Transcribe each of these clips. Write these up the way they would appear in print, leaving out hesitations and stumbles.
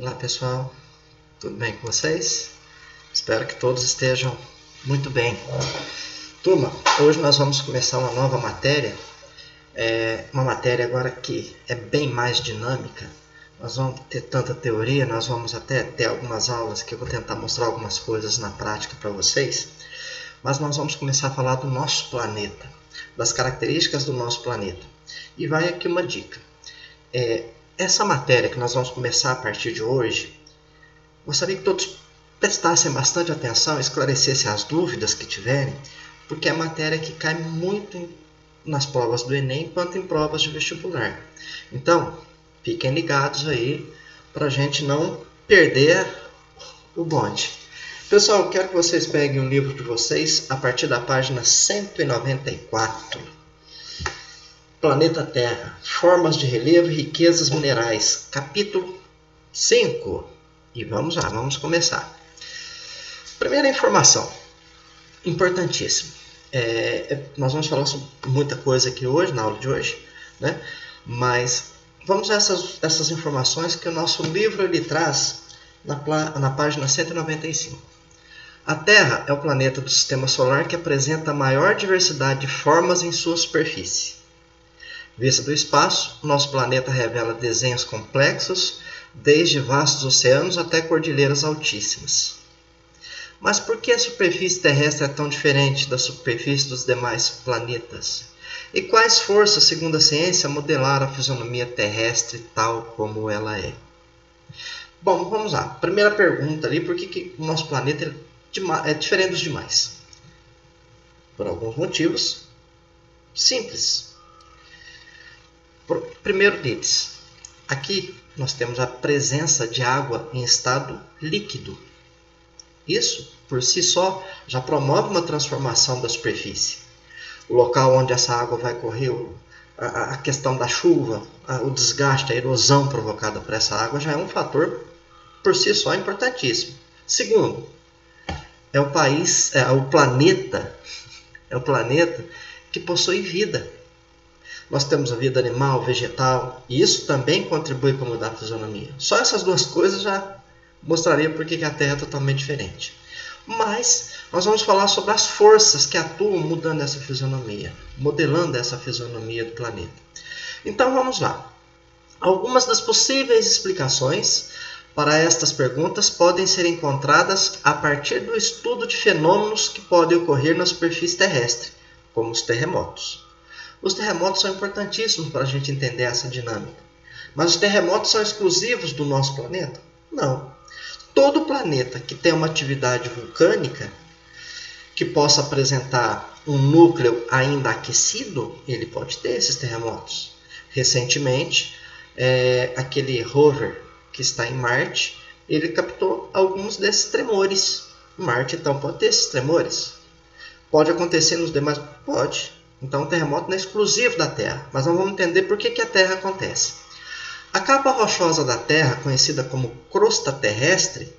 Olá pessoal, tudo bem com vocês? Espero que todos estejam muito bem. Turma, hoje nós vamos começar uma nova matéria, uma matéria agora que é bem mais dinâmica. Nós vamos ter tanta teoria, nós vamos até ter algumas aulas que eu vou tentar mostrar algumas coisas na prática para vocês, mas nós vamos começar a falar do nosso planeta, das características do nosso planeta. E vai aqui uma dica. Essa matéria que nós vamos começar a partir de hoje, gostaria que todos prestassem bastante atenção e esclarecessem as dúvidas que tiverem, porque é matéria que cai muito nas provas do Enem quanto em provas de vestibular. Então, fiquem ligados aí para a gente não perder o bonde. Pessoal, eu quero que vocês peguem o livro de vocês a partir da página 194. Planeta Terra, formas de relevo e riquezas minerais, capítulo 5. E vamos lá, vamos começar. Primeira informação, importantíssima. Nós vamos falar sobre muita coisa aqui hoje, na aula de hoje, né? Mas vamos a essas informações que o nosso livro ele traz na página 195. A Terra é o planeta do Sistema Solar que apresenta a maior diversidade de formas em sua superfície. Vista do espaço, nosso planeta revela desenhos complexos, desde vastos oceanos até cordilheiras altíssimas. Mas por que a superfície terrestre é tão diferente da superfície dos demais planetas? E quais forças, segundo a ciência, modelaram a fisionomia terrestre tal como ela é? Bom, vamos lá. Primeira pergunta ali, por que o nosso planeta é diferente dos demais? Por alguns motivos simples. Primeiro deles, aqui nós temos a presença de água em estado líquido. Isso, por si só, já promove uma transformação da superfície. O local onde essa água vai correr, a questão da chuva, o desgaste, a erosão provocada por essa água já é um fator, por si só, importantíssimo. Segundo, é o planeta que possui vida. Nós temos a vida animal, vegetal, e isso também contribui para mudar a fisionomia. Só essas duas coisas já mostraria por que a Terra é totalmente diferente. Mas nós vamos falar sobre as forças que atuam mudando essa fisionomia, modelando essa fisionomia do planeta. Então vamos lá. Algumas das possíveis explicações para estas perguntas podem ser encontradas a partir do estudo de fenômenos que podem ocorrer na superfície terrestre, como os terremotos. Os terremotos são importantíssimos para a gente entender essa dinâmica. Mas os terremotos são exclusivos do nosso planeta? Não. Todo planeta que tem uma atividade vulcânica, que possa apresentar um núcleo ainda aquecido, ele pode ter esses terremotos. Recentemente, aquele rover que está em Marte, ele captou alguns desses tremores. Marte, então, pode ter esses tremores. Pode acontecer nos demais? Pode. Então, o terremoto não é exclusivo da Terra, mas nós vamos entender por que a Terra acontece. A capa rochosa da Terra, conhecida como crosta terrestre,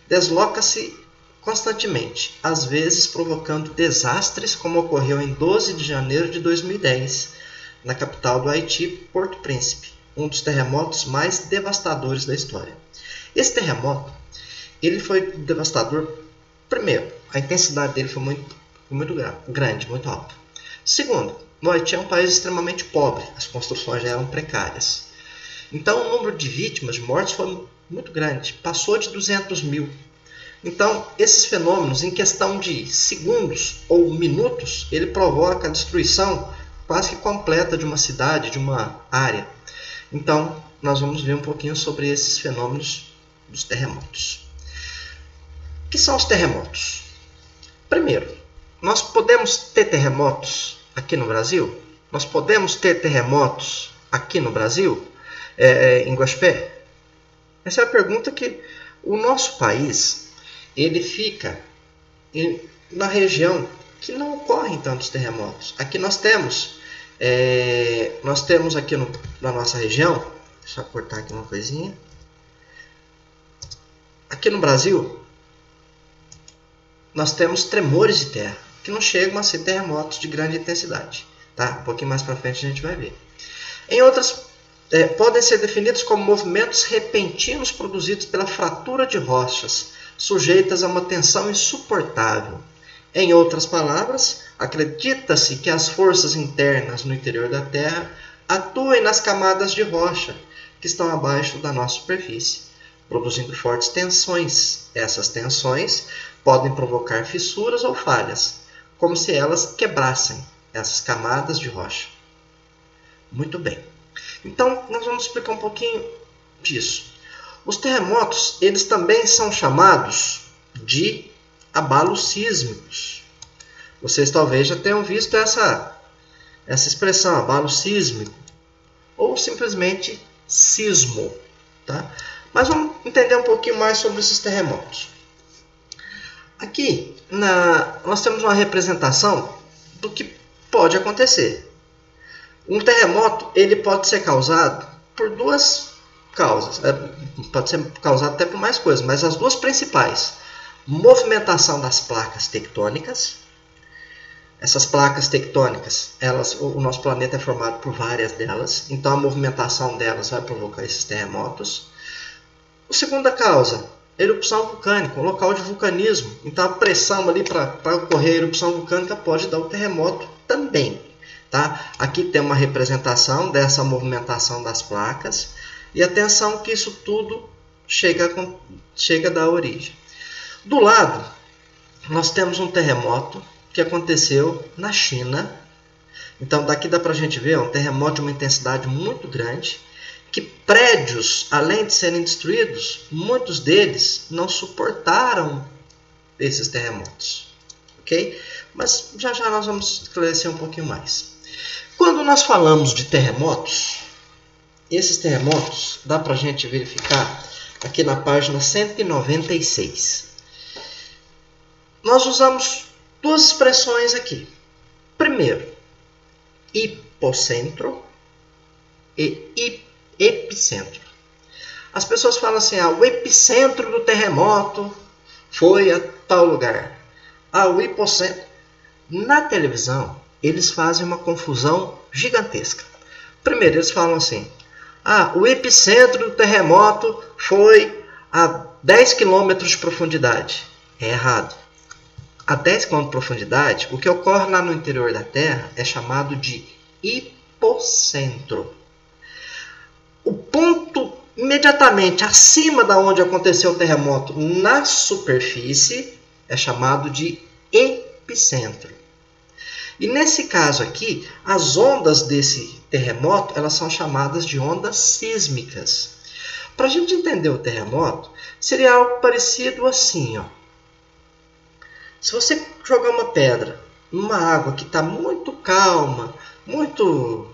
desloca-se constantemente, às vezes provocando desastres, como ocorreu em 12 de janeiro de 2010, na capital do Haiti, Porto Príncipe, um dos terremotos mais devastadores da história. Esse terremoto ele foi devastador. Primeiro, a intensidade dele foi muito grande, muito alta. Segundo, o Haiti é um país extremamente pobre, as construções já eram precárias. Então, o número de vítimas, de mortes, foi muito grande, passou de 200 mil. Então, esses fenômenos, em questão de segundos ou minutos, ele provoca a destruição quase que completa de uma cidade, de uma área. Então, nós vamos ver um pouquinho sobre esses fenômenos dos terremotos. O que são os terremotos? Primeiro, nós podemos ter terremotos aqui no Brasil? Nós podemos ter terremotos aqui no Brasil, em Guaxupé? Essa é a pergunta que o nosso país ele fica na região que não ocorrem tantos terremotos. Aqui nós temos aqui na nossa região, deixa eu cortar aqui uma coisinha. Aqui no Brasil, nós temos tremores de terra, que não chegam a ser terremotos de grande intensidade. Tá? Um pouquinho mais para frente a gente vai ver. Em outras podem ser definidos como movimentos repentinos produzidos pela fratura de rochas, sujeitas a uma tensão insuportável. Em outras palavras, acredita-se que as forças internas no interior da Terra atuem nas camadas de rocha que estão abaixo da nossa superfície, produzindo fortes tensões. Essas tensões podem provocar fissuras ou falhas, como se elas quebrassem essas camadas de rocha. Muito bem. Então, nós vamos explicar um pouquinho disso. Os terremotos, eles também são chamados de abalos sísmicos. Vocês talvez já tenham visto essa expressão, abalo sísmico, ou simplesmente sismo. Tá? Mas vamos entender um pouquinho mais sobre esses terremotos. Aqui, nós temos uma representação do que pode acontecer. Um terremoto ele pode ser causado por duas causas. Pode ser causado até por mais coisas, mas as duas principais. Movimentação das placas tectônicas. Essas placas tectônicas, o nosso planeta é formado por várias delas. Então a movimentação delas vai provocar esses terremotos. A segunda causa, erupção vulcânica, um local de vulcanismo. Então a pressão ali para ocorrer a erupção vulcânica pode dar o terremoto também. Tá? Aqui tem uma representação dessa movimentação das placas. E atenção que isso tudo chega a dar origem. Do lado, nós temos um terremoto que aconteceu na China. Então daqui dá para a gente ver um terremoto de uma intensidade muito grande. Que prédios, além de serem destruídos, muitos deles não suportaram esses terremotos. Ok? Mas já nós vamos esclarecer um pouquinho mais. Quando nós falamos de terremotos, esses terremotos dá para a gente verificar aqui na página 196. Nós usamos duas expressões aqui. Primeiro, hipocentro e epicentro. As pessoas falam assim, o epicentro do terremoto foi a tal lugar. O hipocentro. Na televisão, eles fazem uma confusão gigantesca. Primeiro, eles falam assim, o epicentro do terremoto foi a 10 km de profundidade. É errado. A 10 km de profundidade, o que ocorre lá no interior da Terra é chamado de hipocentro. O ponto imediatamente acima da onde aconteceu o terremoto na superfície é chamado de epicentro. E nesse caso aqui, as ondas desse terremoto elas são chamadas de ondas sísmicas. Para a gente entender o terremoto, seria algo parecido assim. Se você jogar uma pedra numa água que está muito calma, muito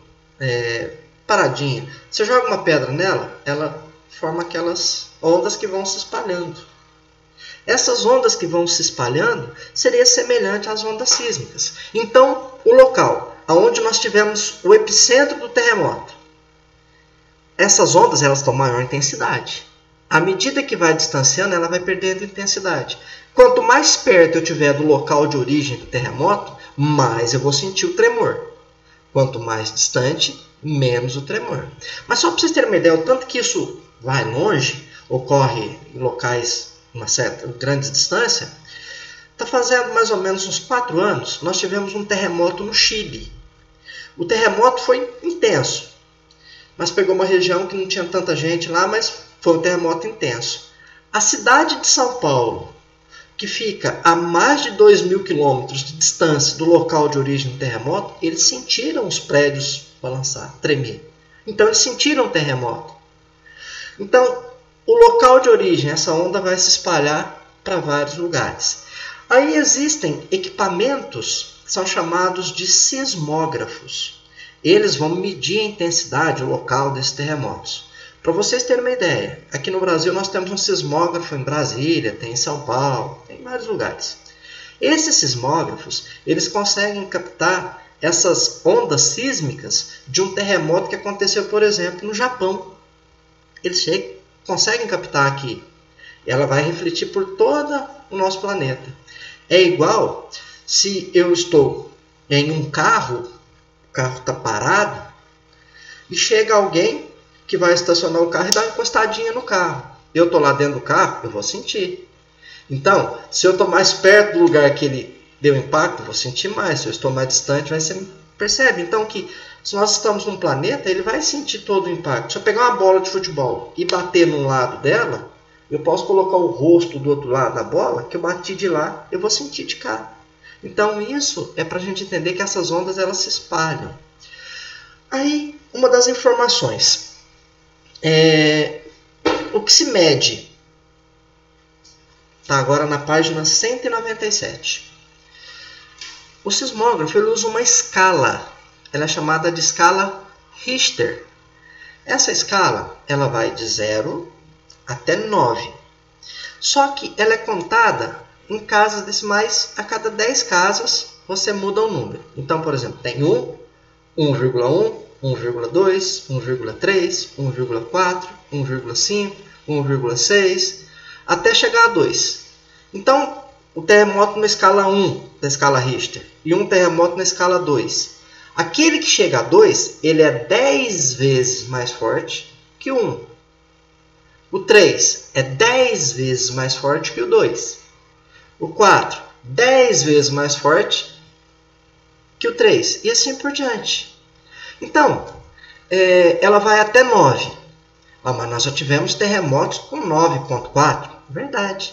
paradinha, você joga uma pedra nela, ela forma aquelas ondas que vão se espalhando. Essas ondas que vão se espalhando seria semelhante às ondas sísmicas. Então, o local onde nós tivemos o epicentro do terremoto, essas ondas elas têm maior intensidade. À medida que vai distanciando, ela vai perdendo intensidade. Quanto mais perto eu tiver do local de origem do terremoto, mais eu vou sentir o tremor. Quanto mais distante, menos o tremor. Mas só para vocês terem uma ideia, o tanto que isso vai longe, ocorre em locais uma certa grande distância, está fazendo mais ou menos uns 4 anos, nós tivemos um terremoto no Chile. O terremoto foi intenso, mas pegou uma região que não tinha tanta gente lá, mas foi um terremoto intenso. A cidade de São Paulo, que fica a mais de 2.000 quilômetros de distância do local de origem do terremoto, eles sentiram os prédios balançar, tremer. Então eles sentiram o terremoto. Então, o local de origem, essa onda vai se espalhar para vários lugares. Aí existem equipamentos que são chamados de sismógrafos. Eles vão medir a intensidade, o local desses terremotos. Para vocês terem uma ideia, aqui no Brasil nós temos um sismógrafo em Brasília, tem em São Paulo, tem em vários lugares. Esses sismógrafos, eles conseguem captar essas ondas sísmicas de um terremoto que aconteceu, por exemplo, no Japão. Eles conseguem captar aqui. Ela vai refletir por todo o nosso planeta. É igual se eu estou em um carro, o carro está parado, e chega alguém que vai estacionar o carro e dar uma encostadinha no carro. Eu estou lá dentro do carro, eu vou sentir. Então, se eu estou mais perto do lugar que ele deu impacto, eu vou sentir mais. Se eu estou mais distante, você percebe. Então, que se nós estamos num planeta, ele vai sentir todo o impacto. Se eu pegar uma bola de futebol e bater num lado dela, eu posso colocar o rosto do outro lado da bola, que eu bati de lá, eu vou sentir de cá. Então, isso é para a gente entender que essas ondas elas se espalham. Aí, uma das informações. O que se mede? Está agora na página 197. O sismógrafo ele usa uma escala. Ela é chamada de escala Richter. Essa escala ela vai de 0 até 9. Só que ela é contada em casas decimais. A cada 10 casas você muda o número. Então, por exemplo, tem 1, 1,1, 1,2, 1,3, 1,4, 1,5, 1,6, até chegar a 2. Então, o terremoto na escala 1 da escala Richter e um terremoto na escala 2. Aquele que chega a 2, ele é 10 vezes mais forte que o 1. O 3 é 10 vezes mais forte que o 2. O 4, 10 vezes mais forte que o 3. E assim por diante. Então, ela vai até 9. Mas nós já tivemos terremotos com 9,4. Verdade.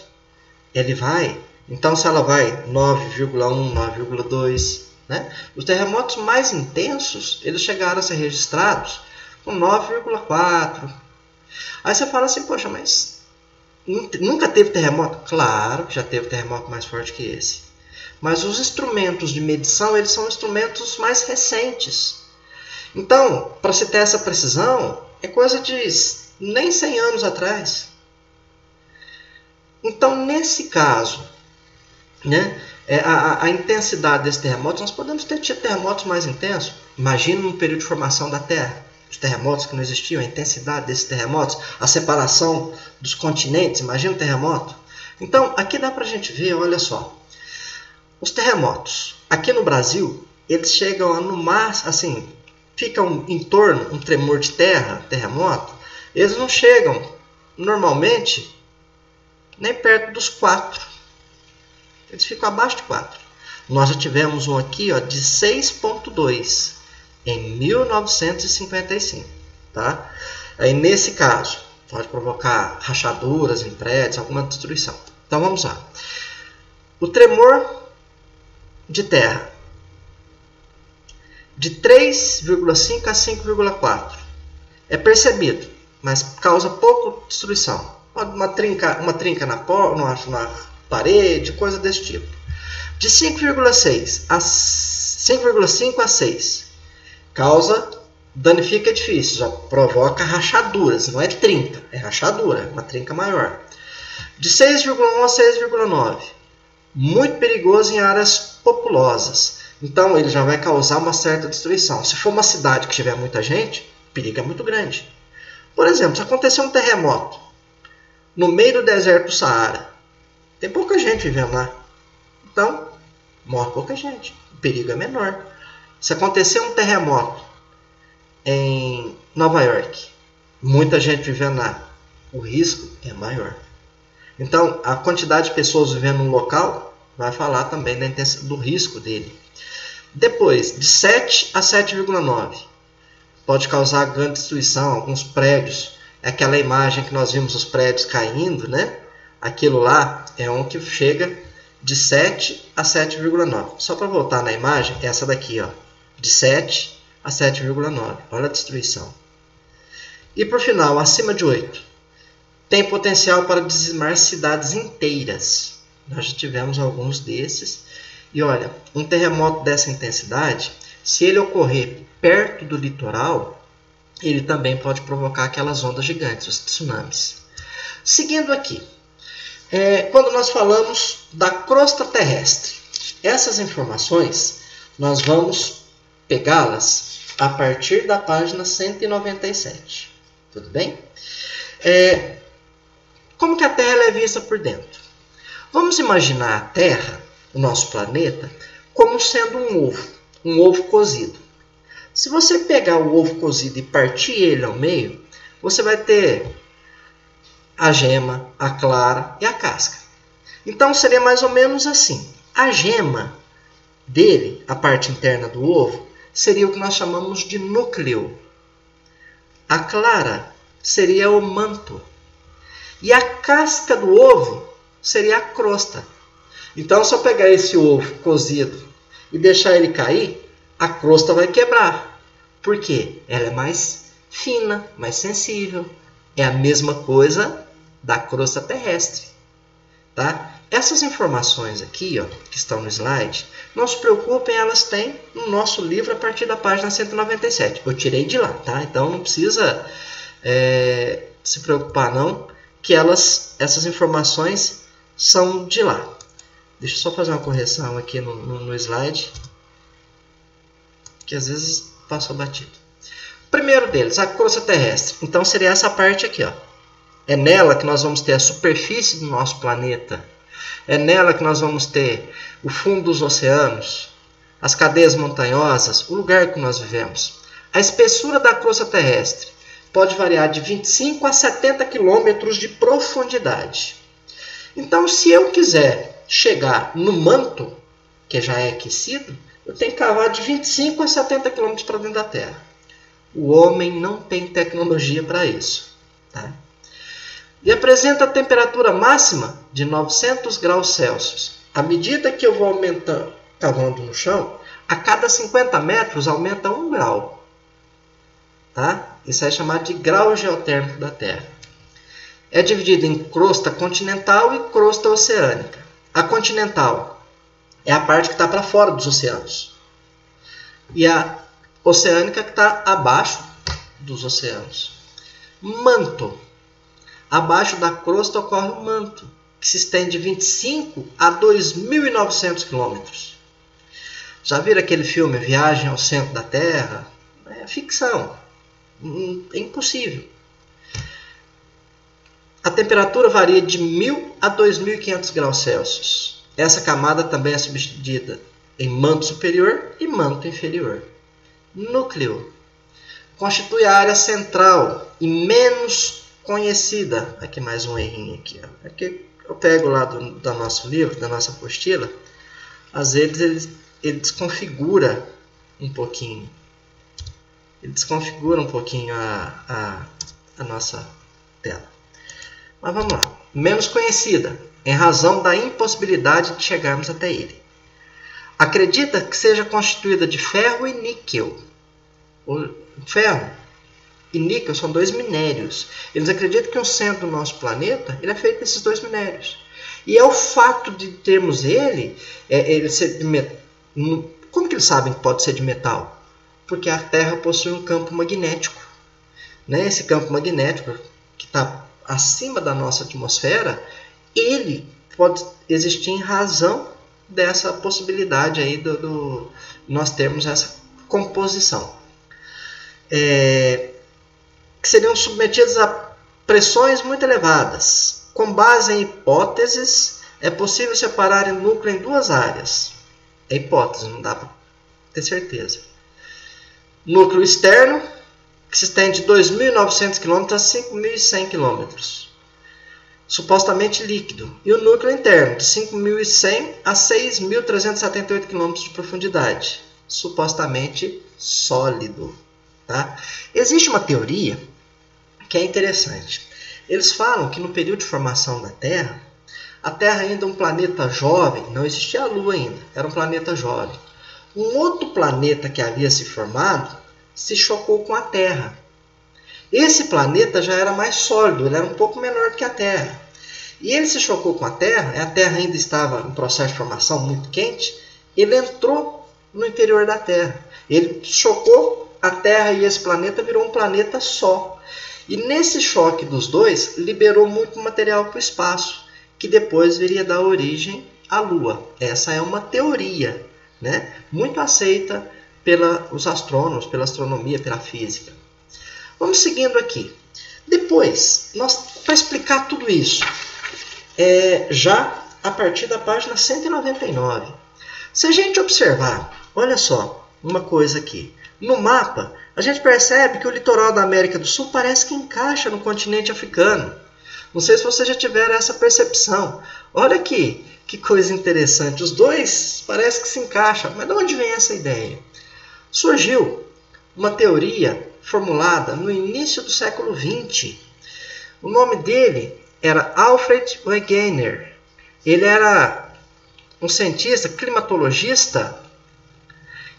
Ele vai. Então, se ela vai 9,1, 9,2... Né? Os terremotos mais intensos, eles chegaram a ser registrados com 9,4. Aí você fala assim, poxa, mas nunca teve terremoto? Claro que já teve terremoto mais forte que esse. Mas os instrumentos de medição, eles são instrumentos mais recentes. Então, para se ter essa precisão, é coisa de nem 100 anos atrás. Então, nesse caso, né, a intensidade desse terremoto, nós podemos ter tido terremotos mais intensos. Imagina no período de formação da Terra, os terremotos que não existiam, a intensidade desses terremotos, a separação dos continentes, imagina um terremoto. Então, aqui dá para a gente ver, olha só, os terremotos, aqui no Brasil, eles chegam no máximo, assim, ficam em torno, um tremor de terra, terremoto, eles não chegam, normalmente, nem perto dos 4. Eles ficam abaixo de 4. Nós já tivemos um aqui ó, de 6,2 em 1955. Tá? Aí, nesse caso, pode provocar rachaduras em prédios, alguma destruição. Então vamos lá. O tremor de terra de 3,5 a 5,4 é percebido, mas causa pouca destruição. Uma trinca na parede, coisa desse tipo. De 5,5 a 6 danifica edifícios, já provoca rachaduras, não é trinca, é rachadura, uma trinca maior. De 6,1 a 6,9, muito perigoso em áreas populosas, então ele já vai causar uma certa destruição. Se for uma cidade que tiver muita gente, o perigo é muito grande. Por exemplo, se acontecer um terremoto no meio do deserto do Saara, tem pouca gente vivendo lá. Então, morre pouca gente. O perigo é menor. Se acontecer um terremoto em Nova York, muita gente vivendo lá, o risco é maior. Então, a quantidade de pessoas vivendo no local vai falar também do risco dele. Depois, de 7 a 7,9, pode causar grande destruição. Alguns prédios, é aquela imagem que nós vimos os prédios caindo, né? Aquilo lá é um que chega de 7 a 7,9. Só para voltar na imagem, essa daqui, ó, de 7 a 7,9. Olha a destruição. E por final, acima de 8, tem potencial para dizimar cidades inteiras. Nós já tivemos alguns desses. E olha, um terremoto dessa intensidade, se ele ocorrer perto do litoral, ele também pode provocar aquelas ondas gigantes, os tsunamis. Seguindo aqui. Quando nós falamos da crosta terrestre, essas informações nós vamos pegá-las a partir da página 197. Tudo bem? Como que a Terra é vista por dentro? Vamos imaginar a Terra, o nosso planeta, como sendo um ovo cozido. Se você pegar o ovo cozido e partir ele ao meio, você vai ter a gema, a clara e a casca. Então seria mais ou menos assim. A gema dele, a parte interna do ovo, seria o que nós chamamos de núcleo. A clara seria o manto. E a casca do ovo seria a crosta. Então, se eu pegar esse ovo cozido e deixar ele cair, a crosta vai quebrar. Por quê? Ela é mais fina, mais sensível. É a mesma coisa da crosta terrestre. Tá? Essas informações aqui, ó, que estão no slide, não se preocupem, elas têm no nosso livro a partir da página 197. Eu tirei de lá, tá? Então não precisa se preocupar não, que essas informações são de lá. Deixa eu só fazer uma correção aqui no slide, que às vezes passou batido. Primeiro deles, a crosta terrestre. Então seria essa parte aqui, ó. É nela que nós vamos ter a superfície do nosso planeta. É nela que nós vamos ter o fundo dos oceanos, as cadeias montanhosas, o lugar que nós vivemos. A espessura da crosta terrestre pode variar de 25 a 70 quilômetros de profundidade. Então, se eu quiser chegar no manto, que já é aquecido, eu tenho que cavar de 25 a 70 quilômetros para dentro da Terra. O homem não tem tecnologia para isso. Tá? E apresenta a temperatura máxima de 900 graus Celsius. À medida que eu vou aumentando, cavando no chão, a cada 50 metros aumenta 1 grau. Tá? Isso é chamado de grau geotérmico da Terra. É dividido em crosta continental e crosta oceânica. A continental é a parte que está para fora dos oceanos. E a oceânica que está abaixo dos oceanos. Manto. Abaixo da crosta ocorre o manto, que se estende de 25 a 2.900 quilômetros. Já viram aquele filme Viagem ao Centro da Terra? É ficção. É impossível. A temperatura varia de 1.000 a 2.500 graus Celsius. Essa camada também é subdividida em manto superior e manto inferior. Núcleo. Constitui a área central e menos conhecida. Aqui mais um errinho aqui. Ó. Aqui eu pego lá do nosso livro, da nossa apostila. Às vezes ele desconfigura um pouquinho. Ele desconfigura um pouquinho a nossa tela. Mas vamos lá. Menos conhecida, em razão da impossibilidade de chegarmos até ele. Acredita que seja constituída de ferro e níquel. O ferro e níquel são dois minérios. Eles acreditam que o centro do nosso planeta ele é feito desses dois minérios. E é o fato de termos ele ser de metal. Como que eles sabem que pode ser de metal? Porque a Terra possui um campo magnético. Né? Esse campo magnético que está acima da nossa atmosfera, ele pode existir em razão dessa possibilidade aí de nós termos essa composição. Que seriam submetidos a pressões muito elevadas. Com base em hipóteses, é possível separar o núcleo em duas áreas. É hipótese, não dá para ter certeza. Núcleo externo, que se estende de 2.900 km a 5.100 km, supostamente líquido. E o núcleo interno, de 5.100 a 6.378 km de profundidade, supostamente sólido. Tá? Existe uma teoria que é interessante. Eles falam que no período de formação da Terra, a Terra ainda é um planeta jovem, não existia a Lua ainda, era um planeta jovem. Um outro planeta que havia se formado se chocou com a Terra. Esse planeta já era mais sólido, ele era um pouco menor que a Terra. E ele se chocou com a Terra ainda estava em processo de formação muito quente, ele entrou no interior da Terra. Ele chocou a Terra e esse planeta virou um planeta só. E nesse choque dos dois, liberou muito material para o espaço, que depois viria dar origem à Lua. Essa é uma teoria, né? Muito aceita pelos astrônomos, pela astronomia, pela física. Vamos seguindo aqui. Depois, para explicar tudo isso, já a partir da página 199. Se a gente observar, olha só, uma coisa aqui. No mapa, a gente percebe que o litoral da América do Sul parece que encaixa no continente africano. Não sei se vocês já tiveram essa percepção. Olha aqui, que coisa interessante. Os dois parece que se encaixam. Mas de onde vem essa ideia? Surgiu uma teoria formulada no início do século XX. O nome dele era Alfred Wegener. Ele era um cientista, climatologista,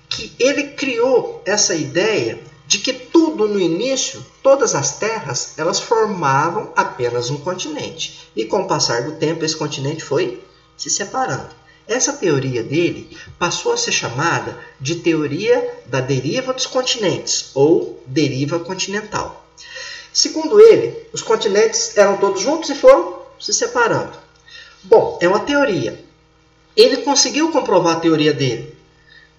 que ele criou essa ideia de que tudo no início, todas as terras, elas formavam apenas um continente. E com o passar do tempo, esse continente foi se separando. Essa teoria dele passou a ser chamada de teoria da deriva dos continentes, ou deriva continental. Segundo ele, os continentes eram todos juntos e foram se separando. Bom, é uma teoria. Ele conseguiu comprovar a teoria dele.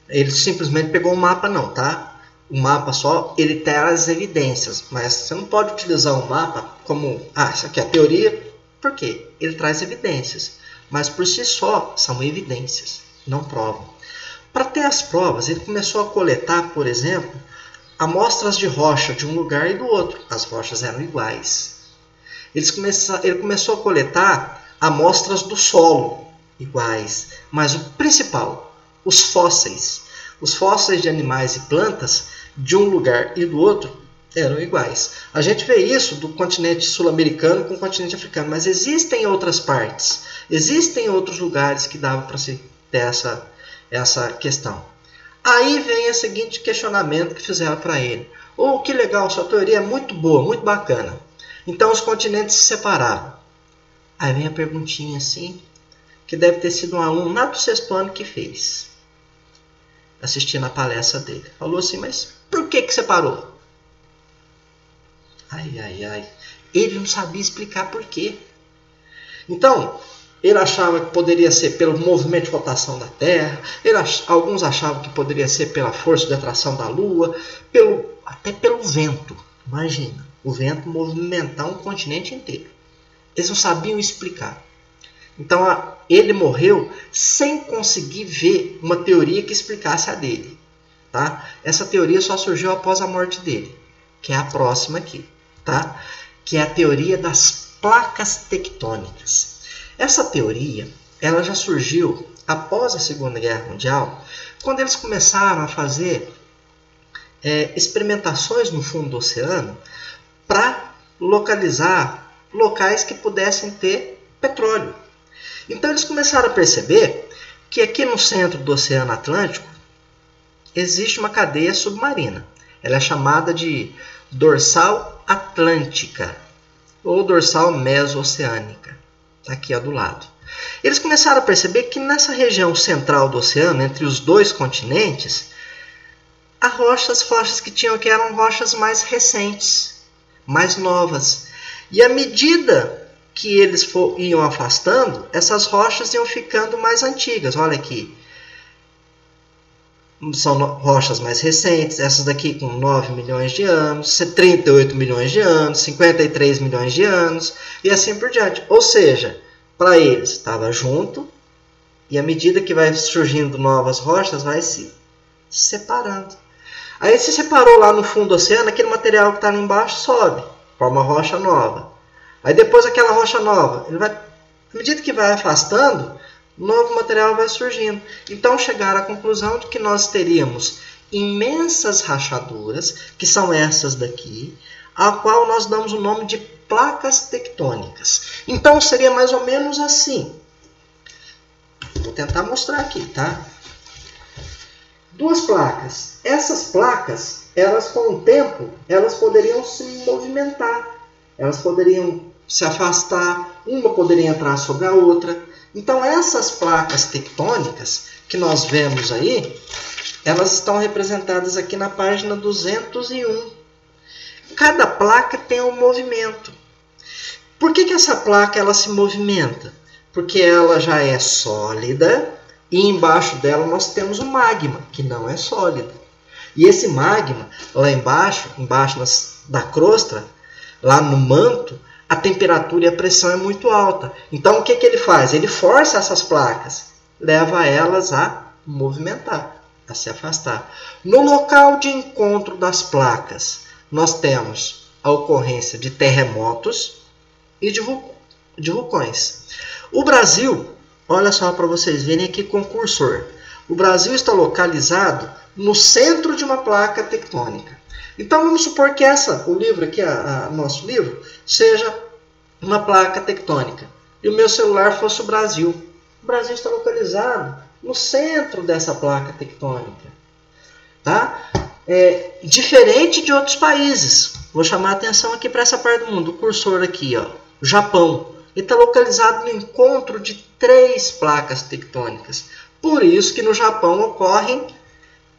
Ele simplesmente pegou um mapa não, tá? O mapa só, ele traz evidências, mas você não pode utilizar um mapa como, isso aqui é a teoria, por quê? Ele traz evidências, mas por si só são evidências, não provam. Para ter as provas, ele começou a coletar, por exemplo, amostras de rocha de um lugar e do outro. As rochas eram iguais. Ele começou a coletar amostras do solo, iguais, mas o principal, os fósseis. Os fósseis de animais e plantas de um lugar e do outro eram iguais. A gente vê isso do continente sul-americano com o continente africano, mas existem outras partes, existem outros lugares que dava para se ter essa questão. Aí vem o seguinte questionamento que fizeram para ele. Que legal, sua teoria é muito boa, muito bacana. Então os continentes se separaram. Aí vem a perguntinha assim, que deve ter sido um aluno lá do 6º ano que fez, assistindo a palestra dele. Falou assim, mas por que separou? Ele não sabia explicar por quê. Então, ele achava que poderia ser pelo movimento de rotação da Terra, alguns achavam que poderia ser pela força de atração da Lua, até pelo vento. Imagina, o vento movimentar um continente inteiro. Eles não sabiam explicar. Então, ele morreu sem conseguir ver uma teoria que explicasse a dele. Tá? Essa teoria só surgiu após a morte dele, que é a próxima aqui. Tá? Que é a teoria das placas tectônicas. Essa teoria ela já surgiu após a Segunda Guerra Mundial, quando eles começaram a fazer experimentações no fundo do oceano para localizar locais que pudessem ter petróleo. Então eles começaram a perceber que aqui no centro do Oceano Atlântico existe uma cadeia submarina. Ela é chamada de dorsal atlântica ou dorsal meso-oceânica. Está aqui do lado. Eles começaram a perceber que nessa região central do oceano, entre os dois continentes, as rochas que tinham aqui eram rochas mais recentes, mais novas. E à medida que eles iam afastando, essas rochas iam ficando mais antigas. Olha aqui. São rochas mais recentes. Essas daqui com 9 milhões de anos, 38 milhões de anos, 53 milhões de anos e assim por diante. Ou seja, para eles estava junto e à medida que vai surgindo novas rochas, vai se separando. Aí se separou lá no fundo do oceano, aquele material que está ali embaixo sobe, forma rocha nova. Aí depois aquela rocha nova, à medida que vai afastando, novo material vai surgindo. Então chegaram à conclusão de que nós teríamos imensas rachaduras, que são essas daqui, a qual nós damos o nome de placas tectônicas. Então seria mais ou menos assim. Vou tentar mostrar aqui, tá? Duas placas. Essas placas, elas com o tempo, elas poderiam se movimentar. Elas poderiam se afastar, uma poderia entrar sobre a outra. Então essas placas tectônicas que nós vemos aí, elas estão representadas aqui na página 201. Cada placa tem um movimento. Por que essa placa ela se movimenta? Porque ela já é sólida e embaixo dela nós temos o magma, que não é sólido. E esse magma, lá embaixo da crosta, lá no manto, a temperatura e a pressão é muito alta. Então, o que ele faz? Ele força essas placas, leva elas a movimentar. a se afastar. No local de encontro das placas, nós temos a ocorrência de terremotos e de vulcões. O Brasil, olha só para vocês verem aqui com o cursor. O Brasil está localizado no centro de uma placa tectônica. Então vamos supor que o livro aqui, nosso livro, seja uma placa tectônica. E o meu celular fosse o Brasil. O Brasil está localizado no centro dessa placa tectônica. Tá? Diferente de outros países. Vou chamar a atenção aqui para essa parte do mundo. O cursor aqui, ó, o Japão. Ele está localizado no encontro de 3 placas tectônicas. Por isso que no Japão ocorrem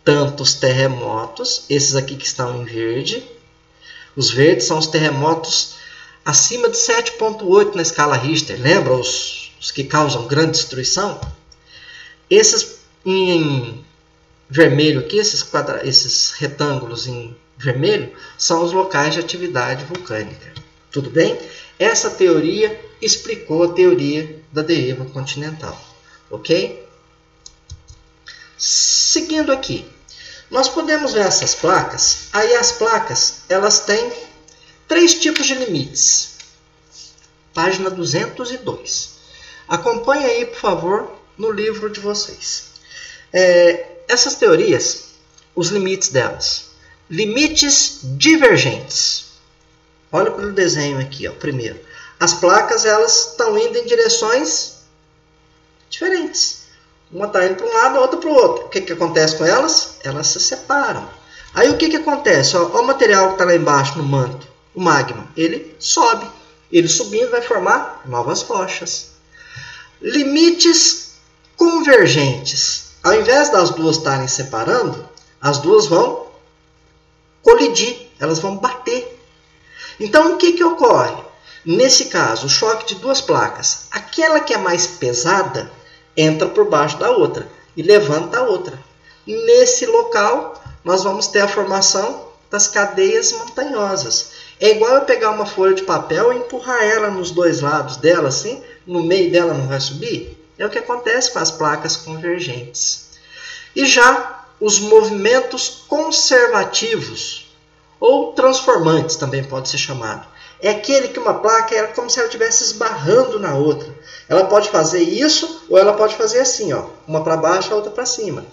tantos terremotos, esses aqui que estão em verde. Os verdes são os terremotos acima de 7,8 na escala Richter. Lembra os que causam grande destruição? Esses em vermelho aqui, esses retângulos em vermelho, são os locais de atividade vulcânica. Tudo bem? Essa teoria explicou a teoria da deriva continental. Ok? Seguindo aqui, nós podemos ver essas placas. Aí as placas, elas têm 3 tipos de limites. Página 202. Acompanhe aí, por favor, no livro de vocês. Essas teorias, os limites delas. Limites divergentes. Olha para o desenho aqui, ó, primeiro. As placas, elas estão indo em direções diferentes. Uma está indo para um lado, a outra para o outro. O que acontece com elas? Elas se separam. Aí o que acontece? Ó, o material que está lá embaixo no manto, o magma, ele sobe. Ele subindo vai formar novas rochas. Limites convergentes. Ao invés das duas estarem separando, as duas vão colidir, elas vão bater. Então o que ocorre? Nesse caso, o choque de 2 placas, aquela que é mais pesada entra por baixo da outra e levanta a outra. Nesse local, nós vamos ter a formação das cadeias montanhosas. É igual eu pegar uma folha de papel e empurrar ela nos 2 lados dela, assim, no meio dela não vai subir? É o que acontece com as placas convergentes. E já os movimentos conservativos, ou transformantes também pode ser chamado. É aquele que uma placa é como se ela estivesse esbarrando na outra. Ela pode fazer isso ou ela pode fazer assim, ó, uma para baixo, a outra para cima.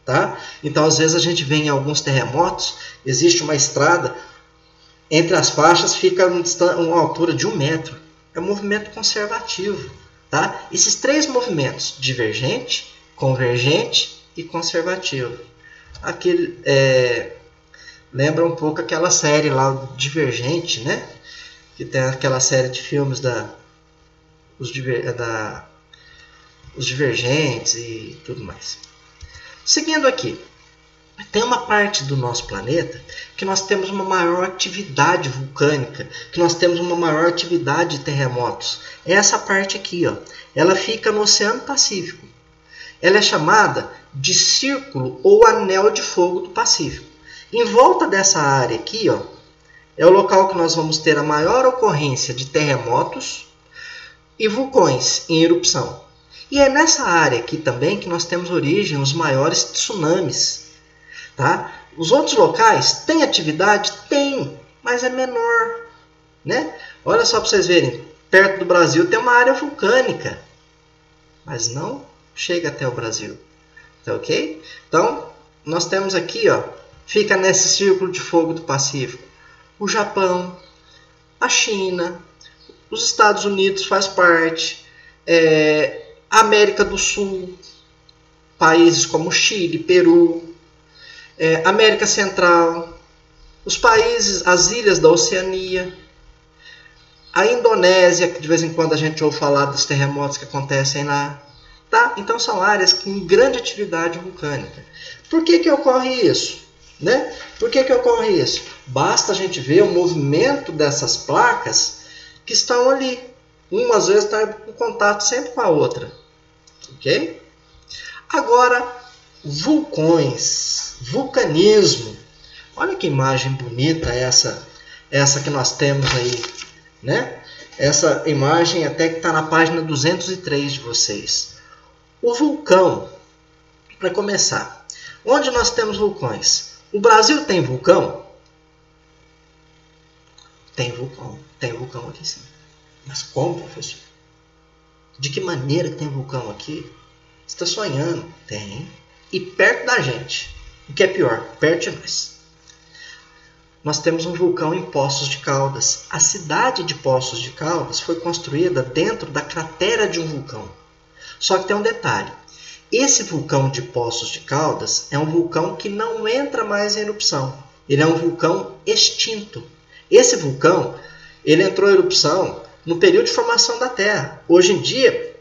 Tá? Então, às vezes a gente vê em alguns terremotos, existe uma estrada, entre as faixas fica uma altura de 1 metro. É um movimento conservativo. Tá? Esses 3 movimentos, divergente, convergente e conservativo. Aquele, lembra um pouco aquela série lá, o Divergente, né? Que tem aquela série de filmes os Divergentes e tudo mais. Seguindo aqui, tem uma parte do nosso planeta que nós temos uma maior atividade vulcânica, que nós temos uma maior atividade de terremotos. É essa parte aqui, ó. Ela fica no Oceano Pacífico. Ela é chamada de Círculo ou Anel de Fogo do Pacífico. Em volta dessa área aqui, ó, é o local que nós vamos ter a maior ocorrência de terremotos e vulcões em erupção. E é nessa área aqui também que nós temos origem os maiores tsunamis. Tá? Os outros locais têm atividade? Tem, mas é menor. Né? Olha só para vocês verem, perto do Brasil tem uma área vulcânica, mas não chega até o Brasil. Tá ok? Então, nós temos aqui, ó, fica nesse círculo de fogo do Pacífico, o Japão, a China, os Estados Unidos faz parte, a América do Sul, países como Chile, Peru, América Central, os países, as ilhas da Oceania, a Indonésia, que de vez em quando a gente ouve falar dos terremotos que acontecem lá. Tá? Então são áreas com grande atividade vulcânica. Por que ocorre isso? Né? Por que ocorre isso? Basta a gente ver o movimento dessas placas que estão ali. Uma às vezes está em contato sempre com a outra. Ok? Agora, vulcões, vulcanismo. Olha que imagem bonita essa que nós temos aí. Né? Essa imagem até que está na página 203 de vocês. O vulcão, para começar, Onde nós temos vulcões? O Brasil tem vulcão? Tem vulcão aqui sim. Mas como, professor? De que maneira que tem vulcão aqui? Você está sonhando? Tem. E perto da gente. O que é pior, perto de nós. Nós temos um vulcão em Poços de Caldas. A cidade de Poços de Caldas foi construída dentro da cratera de um vulcão. Só que tem um detalhe. Esse vulcão de Poços de Caldas é um vulcão que não entra mais em erupção. Ele é um vulcão extinto. Esse vulcão, ele entrou em erupção no período de formação da Terra. Hoje em dia,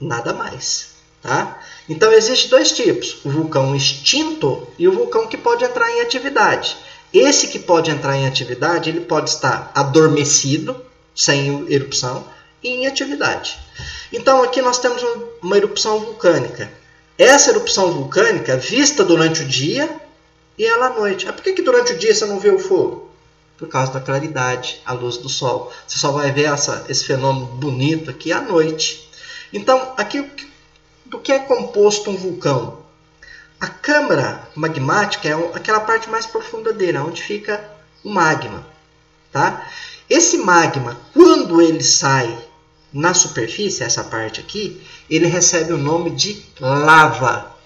nada mais. Tá? Então, existem dois tipos. O vulcão extinto e o vulcão que pode entrar em atividade. Esse que pode entrar em atividade, ele pode estar adormecido, sem erupção, e em atividade. Então, aqui nós temos uma erupção vulcânica. Essa erupção vulcânica vista durante o dia e ela à noite. Por que durante o dia você não vê o fogo? Por causa da claridade, a luz do sol. Você só vai ver esse fenômeno bonito aqui à noite. Então, aqui do que é composto um vulcão? A câmara magmática é aquela parte mais profunda dele, onde fica o magma. Tá? Esse magma, quando ele sai na superfície, essa parte aqui, ele recebe o nome de lava.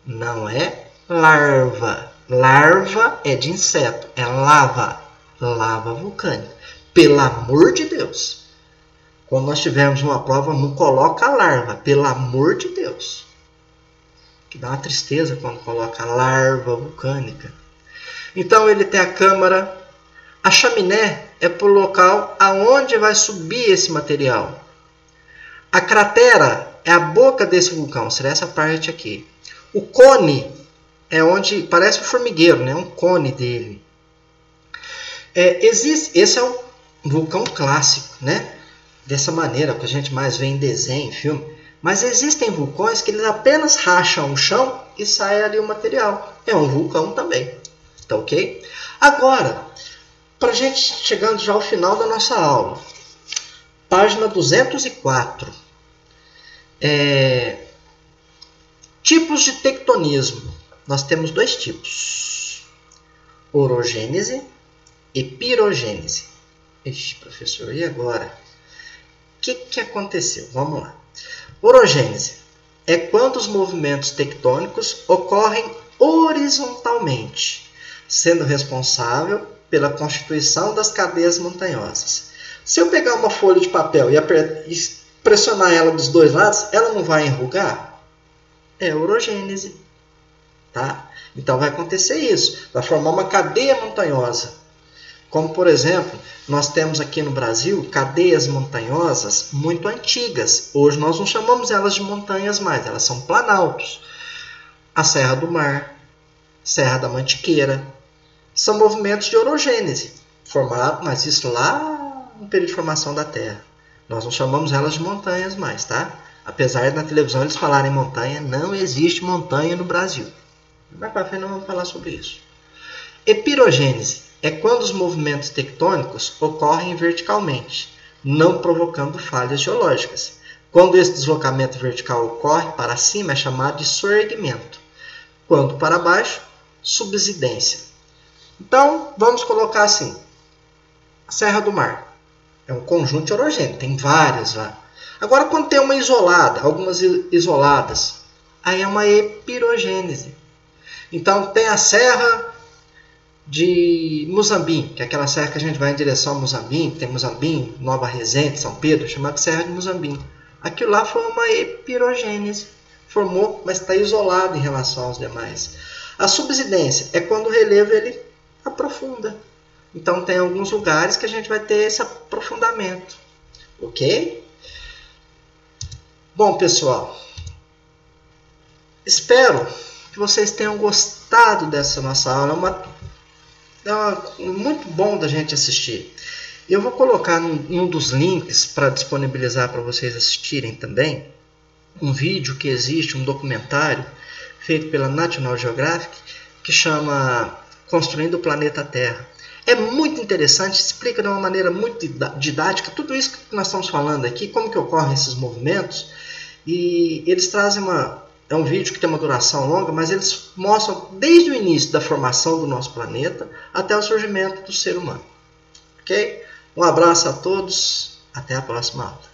Não é larva. Larva é de inseto, é lava. Lava vulcânica. Pelo amor de Deus. Quando nós tivermos uma prova, não coloca a larva. Pelo amor de Deus. Que dá uma tristeza quando coloca a larva vulcânica. Então ele tem a câmara. A chaminé é para o local aonde vai subir esse material. A cratera é a boca desse vulcão, será essa parte aqui. O cone é onde parece um formigueiro, né? Um cone dele. Esse é um vulcão clássico, né? Dessa maneira, que a gente mais vê em desenho, em filme. Mas existem vulcões que eles apenas racham o chão e sai ali o material. É um vulcão também. Tá ok? Agora, para a gente chegando já ao final da nossa aula. Página 204. Tipos de tectonismo. Nós temos dois tipos. Orogênese e pirogênese. Ixi, professor, e agora? O que aconteceu? Vamos lá. Orogênese é quando os movimentos tectônicos ocorrem horizontalmente, sendo responsável pela constituição das cadeias montanhosas. Se eu pegar uma folha de papel e pressionar ela dos dois lados, ela não vai enrugar? É orogênese. Tá? Então vai acontecer isso, vai formar uma cadeia montanhosa. Como, por exemplo, nós temos aqui no Brasil cadeias montanhosas muito antigas. Hoje nós não chamamos elas de montanhas mais, elas são planaltos. A Serra do Mar, Serra da Mantiqueira, são movimentos de orogênese, formados, mas isso lá no período de formação da Terra. Nós não chamamos elas de montanhas mais, tá? Apesar de na televisão eles falarem montanha, não existe montanha no Brasil. Mais para frente nós vamos falar sobre isso. Epirogênese é quando os movimentos tectônicos ocorrem verticalmente, não provocando falhas geológicas. Quando esse deslocamento vertical ocorre para cima, é chamado de soerguimento. Quando para baixo, subsidência. Então, vamos colocar assim. A Serra do Mar é um conjunto de orogênese, tem várias lá. Agora, quando tem uma isolada, algumas isoladas, aí é uma epirogênese. Então, tem a Serra de Muzambinho, que é aquela serra que a gente vai em direção a Muzambinho, tem Muzambinho, Nova Resende, São Pedro, chamada Serra de Muzambinho. Aquilo lá foi uma epirogênese, formou, mas está isolado em relação aos demais. A subsidência é quando o relevo ele aprofunda. Então tem alguns lugares que a gente vai ter esse aprofundamento. Ok? Bom, pessoal, espero que vocês tenham gostado dessa nossa aula. É muito bom da gente assistir. Eu vou colocar um dos links para disponibilizar para vocês assistirem também um vídeo que existe, um documentário feito pela National Geographic que chama Construindo o Planeta Terra. É muito interessante, explica de uma maneira muito didática tudo isso que nós estamos falando aqui, como que ocorrem esses movimentos, e eles trazem É um vídeo que tem uma duração longa, mas eles mostram desde o início da formação do nosso planeta até o surgimento do ser humano. Ok? Um abraço a todos, até a próxima aula.